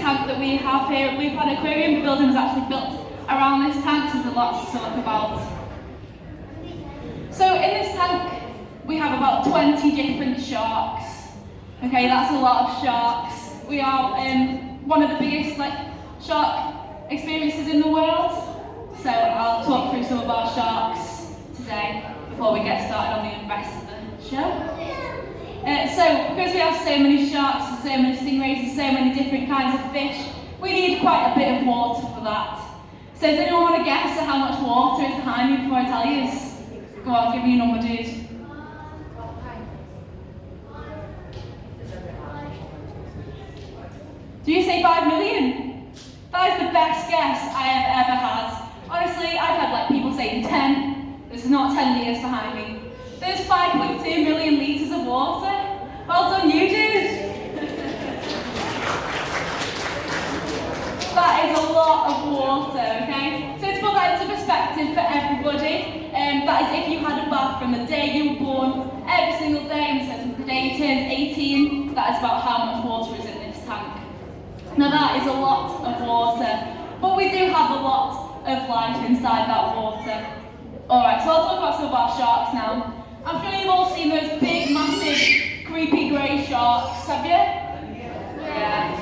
tank that we have here at Aquarium. The building was actually built around this tank, so there's a lot to talk about. So in this tank, we have about 20 different sharks. Okay, that's a lot of sharks. We are one of the biggest shark experiences in the world. So I'll talk through some of our sharks today before we get started on the rest of the show. So because we have so many sharks and so many stingrays and so many different kinds of fish, we need quite a bit of water for that. So does anyone want to guess at how much water is behind me before I tell you? Go on, give me a number, dude. Do you say 5 million? That is the best guess I have ever had. Honestly, I've had people saying 10. There's not 10 litres behind me. There's 5.2 million litres of water. Well done, you dude. That is a lot of water, okay? So to put that into perspective for everybody, that is if you had a bath from the day you were born, every single day, and so the day you turned 18, that is about how much water is in this tank. Now that is a lot of water, but we do have a lot of life inside that water. Alright, so I'll talk about some of our sharks now. I'm sure you've all seen those big, massive, creepy grey sharks, have you? Yeah.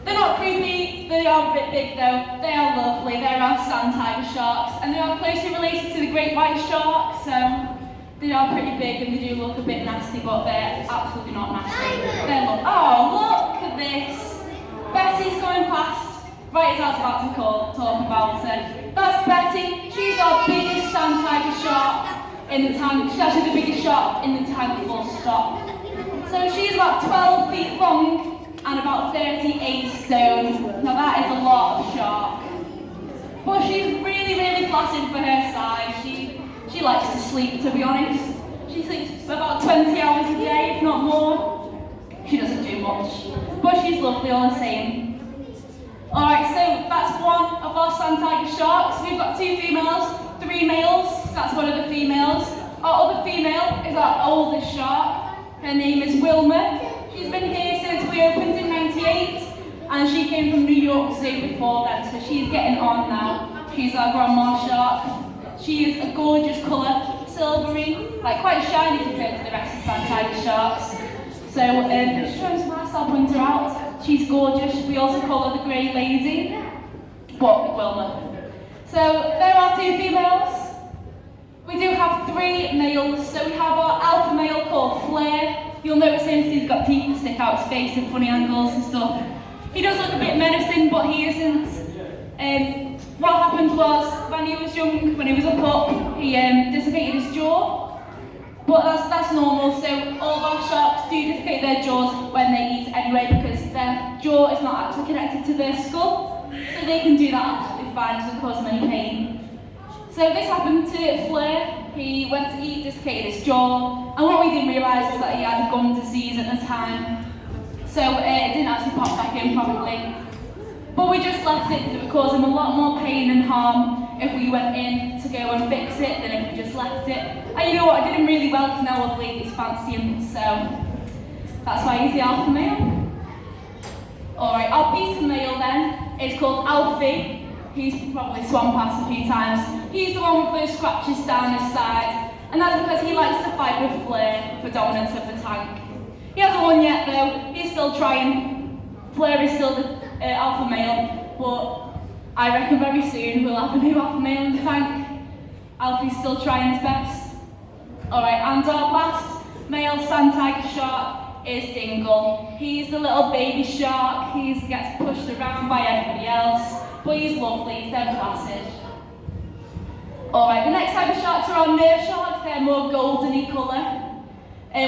They're not creepy, they are a bit big though. They are lovely, they're our sand tiger sharks, and they are closely related to the great white shark, so they are pretty big and they do look a bit nasty, but they're absolutely not nasty. Oh, look at this! Betty's going past, right as I was about to talk about her. That's Betty, she's our biggest sand tiger shark in the tank. She's actually the biggest shark in the tank, full stop. So she's about 12 feet long and about 38 stone. Now that is a lot of shark. But she's really, really placid for her size. She likes to sleep, to be honest. She sleeps about 20 hours a day, if not more. She doesn't do much, but she's lovely all the same. Alright, so that's one of our sand tiger sharks. We've got 2 females, 3 males. That's one of the females. Our other female is our oldest shark. Her name is Wilma. She's been here since we opened in '98, and she came from New York Zoo before then, so she's getting on now. She's our grandma shark. She is a gorgeous colour, silvery, quite shiny compared to the rest of the sand tiger sharks. So just showing some eyes, I'll point her out. She's gorgeous. We also call her the Grey Lady, but Wilma. So there are 2 females. We do have 3 males. So we have our alpha male called Flair. You'll notice him, he's got teeth that stick out his face in funny angles and stuff. He does look a bit menacing, but he isn't. What happened was, when he was young, when he was a pup, he dislocated his jaw. But that's normal, so all of our sharks do dislocate their jaws when they eat anyway, because their jaw is not actually connected to their skull, so they can do that absolutely fine, doesn't cause them any pain. So this happened to Flair. He went to eat, dislocated his jaw, and what we didn't realise is that he had gum disease at the time, so it didn't actually pop back in probably. But we just left it because it would cause him a lot more pain and harm if we went in to go and fix it than if we just left it. And you know what, I did him really well because now all the ladies fancy him, so that's why he's the alpha male. Alright, our beta male then is called Alfie. He's probably swum past a few times. He's the one with those scratches down his side, and that's because he likes to fight with Flair for dominance of the tank. He hasn't won yet though, he's still trying. Flair is still the alpha male, but I reckon very soon we'll have a new alpha male in the tank. Alfie's still trying his best. Alright, and our last male sand tiger shark is Dingle. He's the little baby shark. He gets pushed around by everybody else, but he's lovely, he's dead placid. Alright, the next type of sharks are our nerve sharks. They're more goldeny colour.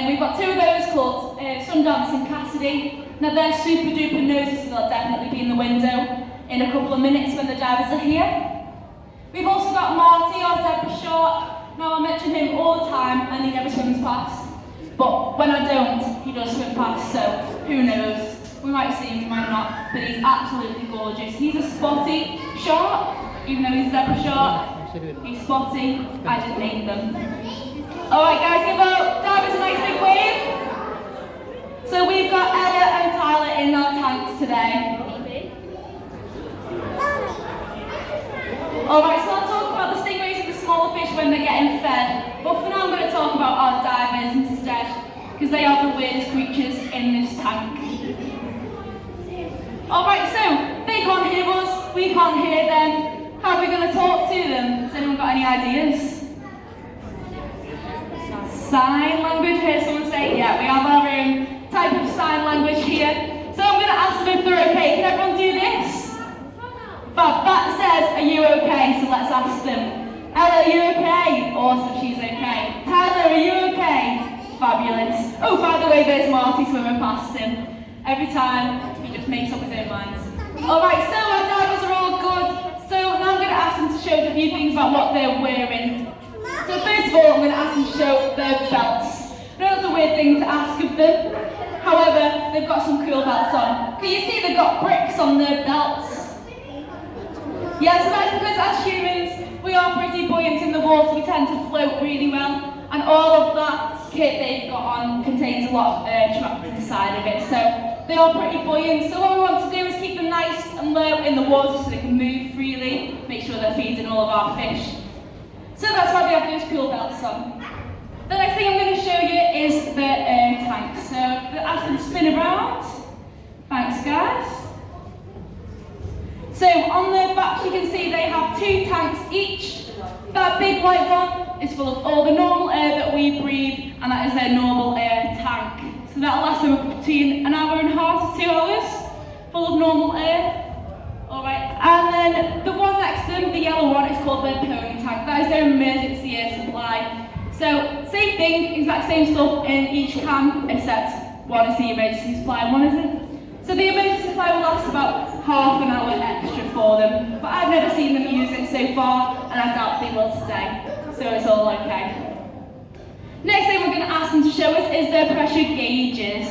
We've got 2 of those called Sundance and Cassidy. Now they're super duper nosy, so they'll definitely be in the window in a couple of minutes when the divers are here. We've also got Marty, our zebra shark. Now I mention him all the time and he never swims past. But when I don't, he does swim past, so who knows. We might see him, we might not, but he's absolutely gorgeous. He's a spotty shark, even though he's a zebra shark. He's spotty, I just named them. Alright guys, give our divers a nice big wave. So we've got Ella and Tyler in our tanks today. Alright, so I'll talk about the stingrays and the smaller fish when they're getting fed. But for now I'm going to talk about our divers instead, because they are the weirdest creatures in this tank. Alright, so they can't hear us, we can't hear them. How are we going to talk to them? Has anyone got any ideas? Sign language, heard someone say, yeah, we have our own type of sign language here. So I'm going to ask them if they're okay. Can everyone do this? Fab, that says, are you okay? So let's ask them. Ella, are you okay? Awesome, she's okay. Tyler, are you okay? Fabulous. Oh, by the way, there's Marty swimming past him. Every time, he just makes up his own minds. Alright, so our divers are all good. So now I'm going to ask them to show us a few things about what they're wearing. So first of all, I'm going to ask them to show their belts. I know that's a weird thing to ask of them. However, they've got some cool belts on. Can you see they've got bricks on their belts? Yeah, so that's because as humans, we are pretty buoyant in the water. We tend to float really well. And all of that kit they've got on contains a lot of air trapped inside of it. So they are pretty buoyant. So what we want to do is keep them nice and low in the water so they can move freely. Make sure they're feeding all of our fish. So that's why we have those cool belts on. The next thing I'm going to show you is the air tank. So ask them to spin around. Thanks, guys. So on the back you can see they have 2 tanks each. That big white one is full of all the normal air that we breathe, and that is their normal air tank. So that'll last them between an hour and a half to 2 hours, full of normal air. Alright, and then the one next to them, the yellow one, is called their pony tank. That is their emergency air supply. So same thing, exact same stuff in each can, except one is the emergency supply and one isn't. So the emergency supply will last about half an hour extra for them, but I've never seen them use it so far, and I doubt they will today, so it's all okay. Next thing we're going to ask them to show us is their pressure gauges.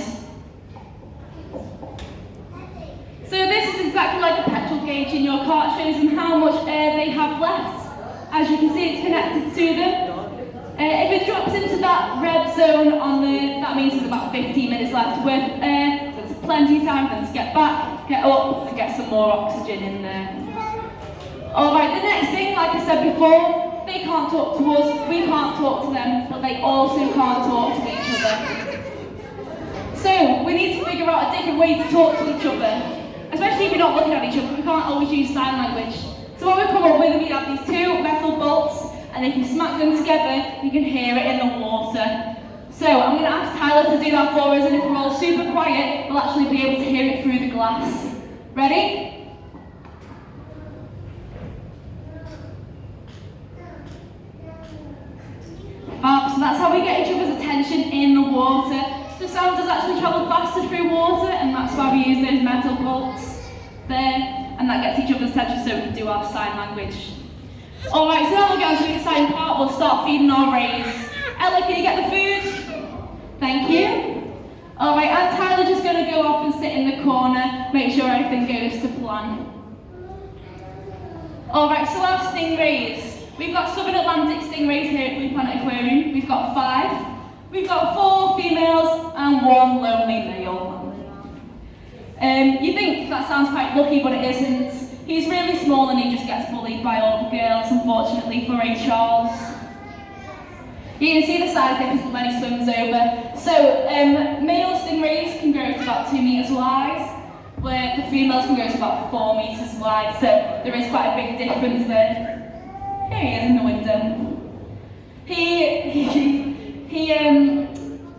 So this is exactly like a petrol gauge in your car. It shows them how much air they have left. As you can see, it's connected to them. If it drops into that red zone on that means there's about 15 minutes left worth of air. So there's plenty of time for them to get back, get up, and get some more oxygen in there. Alright, the next thing, like I said before, they can't talk to us, we can't talk to them, but they also can't talk to each other. So we need to figure out a different way to talk to each other. Especially if you're not looking at each other, we can't always use sign language. So what we've come up with, we have these 2 metal bolts, and if you smack them together, you can hear it in the water. So I'm going to ask Tyler to do that for us, and if we're all super quiet, we'll actually be able to hear it through the glass. Ready? So that's how we get each other's attention in the water. So sound does actually travel faster through water, and that's why we use those metal bolts there, and that gets each other's attention so we can do our sign language. Alright, so now we'll get on to the exciting part. We'll start feeding our rays. Ella, can you get the food? Thank you. Alright, and Tyler's just going to go off and sit in the corner, make sure everything goes to plan. Alright, so our stingrays. We've got Southern Atlantic stingrays here at Blue Planet Aquarium. We've got 5. We've got 4 females and 1 lonely male. You think that sounds quite lucky, but it isn't. He's really small and he just gets bullied by all the girls, unfortunately for Ray Charles. You can see the size difference when he swims over. So, male stingrays can grow to about 2 metres wide, where the females can grow to about 4 metres wide, so there is quite a big difference there. Here he is in the window.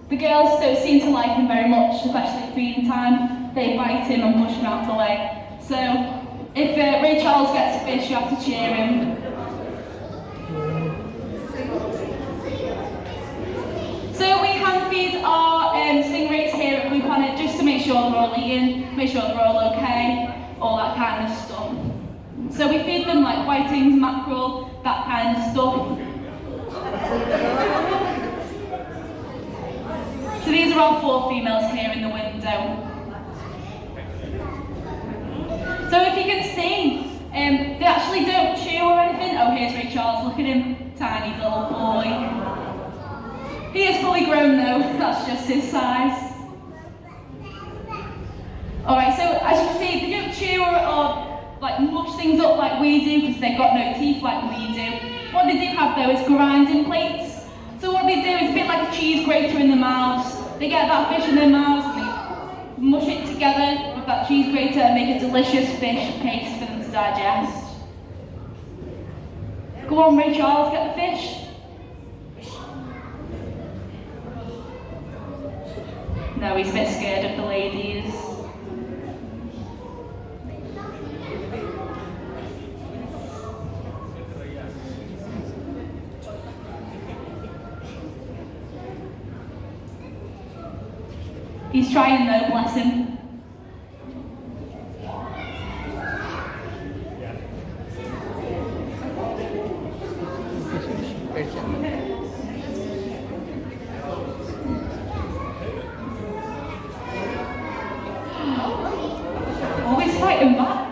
The girls don't seem to like him very much, especially at feeding time. They bite him and push him out of the way. So, if Ray Charles gets a fish, you have to cheer him. So we hand feed our stingrays here at Blue Planet just to make sure they're all eating, make sure they're all okay, all that kind of stuff. So we feed them like whitings, mackerel, that kind of stuff. So these are all 4 females here in the window. So if you can see, they actually don't chew or anything. Oh, here's Ray Charles, look at him, tiny little boy. He is fully grown though, that's just his size. Alright, so as you can see, they don't chew or like mush things up like we we do because they've got no teeth like we do. What they do have though is grinding plates. So what they do is a bit like a cheese grater in their mouths. They get that fish in their mouths and they mush it together with that cheese grater and make a delicious fish paste for them to digest. Go on, Ray Charles, get the fish. No, he's a bit scared of the ladies. He's trying though, bless him. Always fighting back.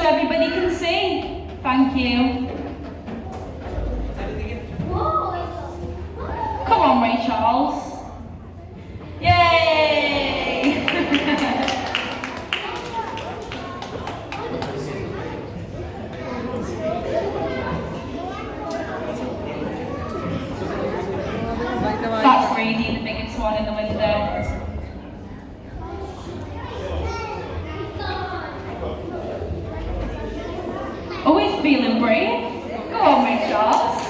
Everybody can see. Thank you. Come on, Ray Charles. Yay! That's Brady, the biggest one in the window. Always feeling brave. Go on, Ray Charles.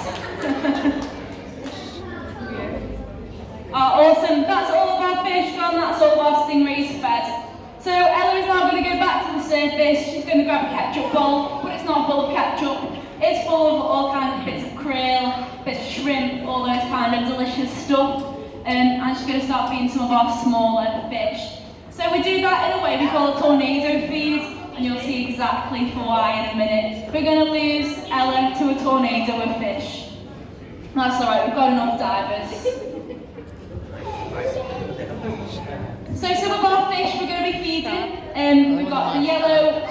Awesome. That's all of our fish gone. That's all of our stingrays fed. So Ella is now going to go back to the surface. She's going to grab a ketchup bowl, but it's not full of ketchup. It's full of all kinds of bits of krill, bits of shrimp, all those kind of delicious stuff. And she's going to start feeding some of our smaller fish. So we do that in a way we call a tornado feed. And you'll see exactly why in a minute. We're going to lose Ella to a tornado of fish. That's alright, we've got enough divers. So some of our fish we're going to be feeding. We've got the yellow,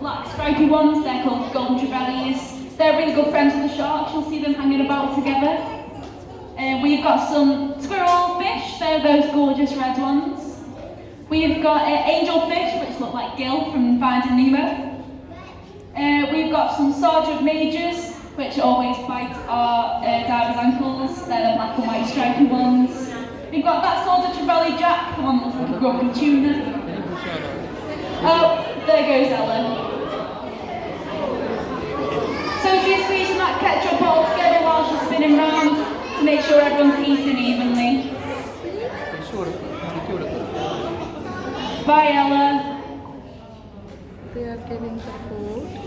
black stripy ones, they're called golden trevellies. They're really good friends with the sharks, you'll see them hanging about together. We've got some squirrel fish, they're those gorgeous red ones. We've got angelfish, which look like Gil from Finding Nemo. We've got some sergeant majors, which always bite our divers' ankles. They're the black and white stripy ones. We've got, that's called a trevally jack, the one that looks like a grumpy tuna. Oh, there goes Ellen. So she's squeezing that ketchup all together while she's spinning round to make sure everyone's eating evenly. Bye, Ella. They are giving the food.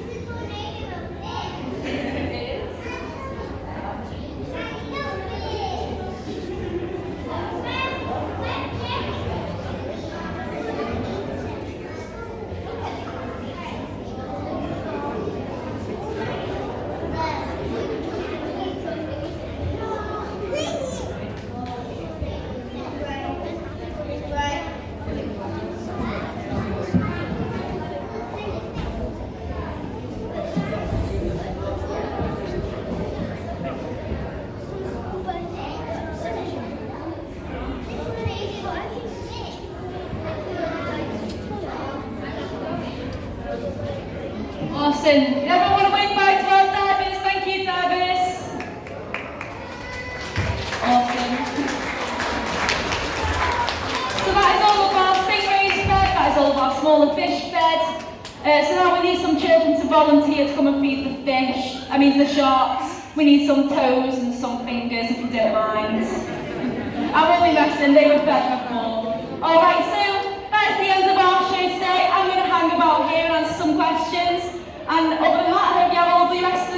Awesome. Everyone want to wave bye to our divers? Thank you, divers. Awesome. So that is all of our stingrays fed, that is all of our smaller fish fed. So now we need some children to volunteer to come and feed the sharks. We need some toes and some fingers if you don't mind. I'm only messing, they were fed before. Alright, so that's the end of our show today. I'm going to hang about here and answer some questions. And other than that, I hope you have a lovely rest